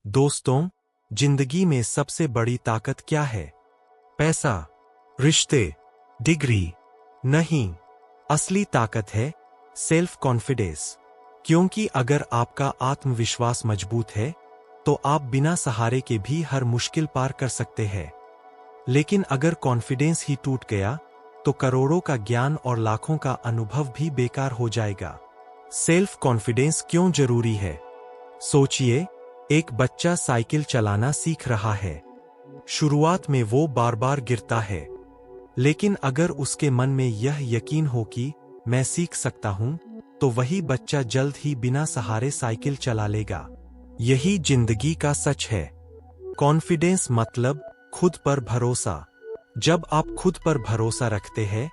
दोस्तों, जिंदगी में सबसे बड़ी ताकत क्या है? पैसा, रिश्ते, डिग्री? नहीं, असली ताकत है सेल्फ कॉन्फिडेंस। क्योंकि अगर आपका आत्मविश्वास मजबूत है तो आप बिना सहारे के भी हर मुश्किल पार कर सकते हैं। लेकिन अगर कॉन्फिडेंस ही टूट गया तो करोड़ों का ज्ञान और लाखों का अनुभव भी बेकार हो जाएगा। सेल्फ कॉन्फिडेंस क्यों जरूरी है? सोचिए, एक बच्चा साइकिल चलाना सीख रहा है। शुरुआत में वो बार बार गिरता है, लेकिन अगर उसके मन में यह यकीन हो कि मैं सीख सकता हूं, तो वही बच्चा जल्द ही बिना सहारे साइकिल चला लेगा। यही जिंदगी का सच है। कॉन्फिडेंस मतलब खुद पर भरोसा। जब आप खुद पर भरोसा रखते हैं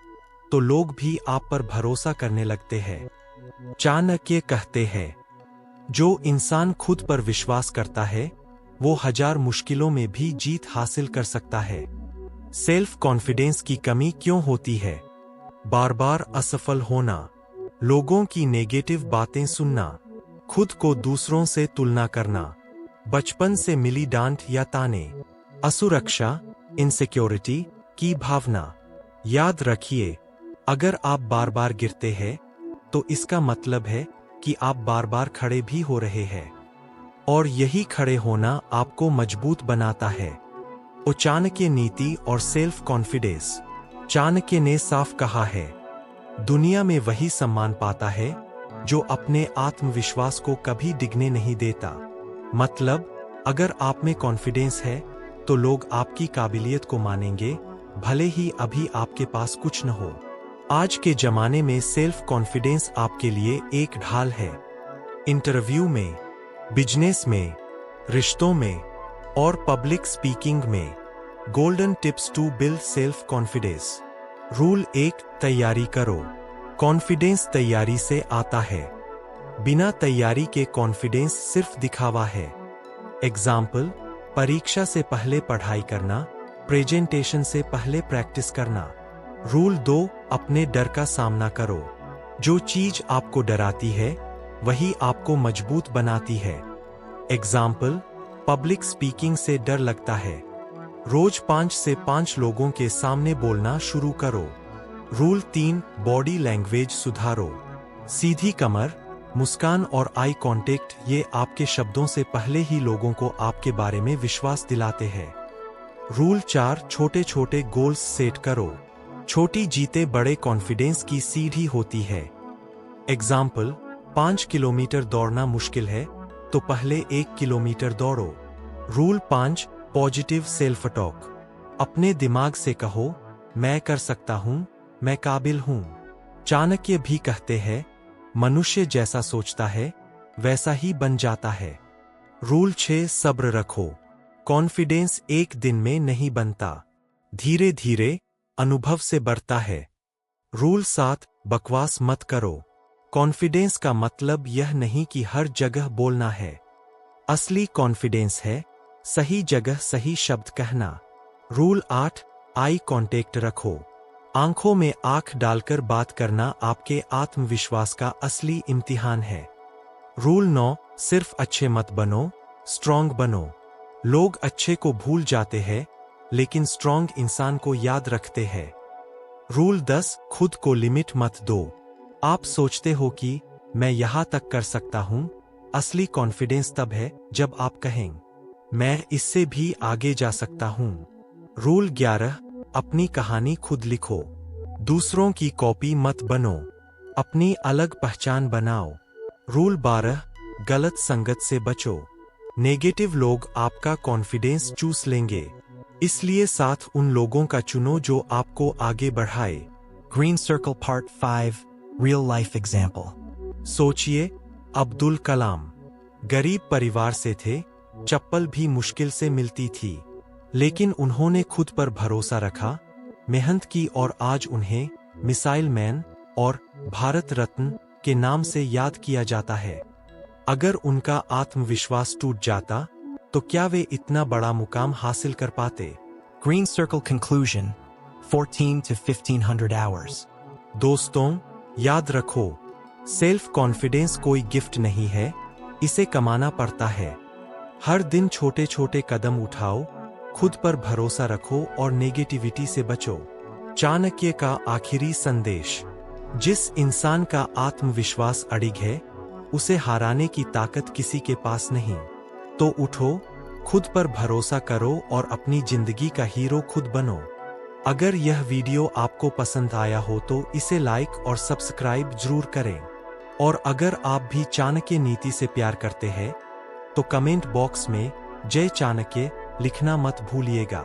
तो लोग भी आप पर भरोसा करने लगते हैं। चाणक्य कहते हैं, जो इंसान खुद पर विश्वास करता है वो हजार मुश्किलों में भी जीत हासिल कर सकता है। सेल्फ कॉन्फिडेंस की कमी क्यों होती है? बार बार असफल होना, लोगों की नेगेटिव बातें सुनना, खुद को दूसरों से तुलना करना, बचपन से मिली डांट या ताने, असुरक्षा, इनसिक्योरिटी की भावना। याद रखिए, अगर आप बार बार गिरते हैं तो इसका मतलब है कि आप बार बार खड़े भी हो रहे हैं, और यही खड़े होना आपको मजबूत बनाता है। चाणक्य नीति और सेल्फ कॉन्फिडेंस। चाणक्य ने साफ कहा है, दुनिया में वही सम्मान पाता है जो अपने आत्मविश्वास को कभी डिगने नहीं देता। मतलब, अगर आप में कॉन्फिडेंस है तो लोग आपकी काबिलियत को मानेंगे, भले ही अभी आपके पास कुछ न हो। आज के जमाने में सेल्फ कॉन्फिडेंस आपके लिए एक ढाल है। इंटरव्यू में, बिजनेस में, रिश्तों में और पब्लिक स्पीकिंग में। Golden tips to build self confidence. Rule 1, तैयारी करो। कॉन्फिडेंस तैयारी से आता है। बिना तैयारी के कॉन्फिडेंस सिर्फ दिखावा है। एग्जाम्पल, परीक्षा से पहले पढ़ाई करना, प्रेजेंटेशन से पहले प्रैक्टिस करना। रूल 2, अपने डर का सामना करो। जो चीज आपको डराती है वही आपको मजबूत बनाती है। एग्जाम्पल, पब्लिक स्पीकिंग से डर लगता है, रोज 5 से 5 लोगों के सामने बोलना शुरू करो। रूल 3, बॉडी लैंग्वेज सुधारो। सीधी कमर, मुस्कान और आई कांटेक्ट, ये आपके शब्दों से पहले ही लोगों को आपके बारे में विश्वास दिलाते हैं। रूल 4, छोटे छोटे गोल्स सेट करो। छोटी जीतें बड़े कॉन्फिडेंस की सीढ़ी होती है। एग्जाम्पल, 5 किलोमीटर दौड़ना मुश्किल है तो पहले 1 किलोमीटर दौड़ो। Rule 5, positive self talk. अपने दिमाग से कहो, मैं कर सकता हूं, मैं काबिल हूं। चाणक्य भी कहते हैं, मनुष्य जैसा सोचता है वैसा ही बन जाता है। रूल 6, सब्र रखो। कॉन्फिडेंस एक दिन में नहीं बनता, धीरे धीरे अनुभव से बढ़ता है। रूल 7, बकवास मत करो। कॉन्फिडेंस का मतलब यह नहीं कि हर जगह बोलना है। असली कॉन्फिडेंस है सही जगह सही शब्द कहना। रूल 8, आई कांटेक्ट रखो। आंखों में आंख डालकर बात करना आपके आत्मविश्वास का असली इम्तिहान है। रूल 9, सिर्फ अच्छे मत बनो, स्ट्रांग बनो। लोग अच्छे को भूल जाते हैं लेकिन स्ट्रांग इंसान को याद रखते हैं। रूल 10, खुद को लिमिट मत दो। आप सोचते हो कि मैं यहां तक कर सकता हूं, असली कॉन्फिडेंस तब है जब आप कहें, मैं इससे भी आगे जा सकता हूं। रूल 11, अपनी कहानी खुद लिखो। दूसरों की कॉपी मत बनो, अपनी अलग पहचान बनाओ। रूल 12, गलत संगत से बचो। नेगेटिव लोग आपका कॉन्फिडेंस चूस लेंगे, इसलिए साथ उन लोगों का चुनो जो आपको आगे बढ़ाए। Green circle part 5, real life example. सोचिए, अब्दुल कलाम गरीब परिवार से थे, चप्पल भी मुश्किल से मिलती थी, लेकिन उन्होंने खुद पर भरोसा रखा, मेहनत की और आज उन्हें मिसाइल मैन और भारत रत्न के नाम से याद किया जाता है। अगर उनका आत्मविश्वास टूट जाता तो क्या वे इतना बड़ा मुकाम हासिल कर पाते? Green circle conclusion, 14 to 1500 hours। दोस्तों, याद रखो, सेल्फ कॉन्फिडेंस कोई गिफ्ट नहीं है, इसे कमाना पड़ता है। हर दिन छोटे छोटे कदम उठाओ, खुद पर भरोसा रखो और नेगेटिविटी से बचो। चाणक्य का आखिरी संदेश। जिस इंसान का आत्मविश्वास अडिग है, उसे हराने की ताकत किसी के पास नहीं। तो उठो, खुद पर भरोसा करो और अपनी जिंदगी का हीरो खुद बनो। अगर यह वीडियो आपको पसंद आया हो तो इसे लाइक और सब्सक्राइब जरूर करें। और अगर आप भी चाणक्य नीति से प्यार करते हैं तो कमेंट बॉक्स में जय चाणक्य लिखना मत भूलिएगा।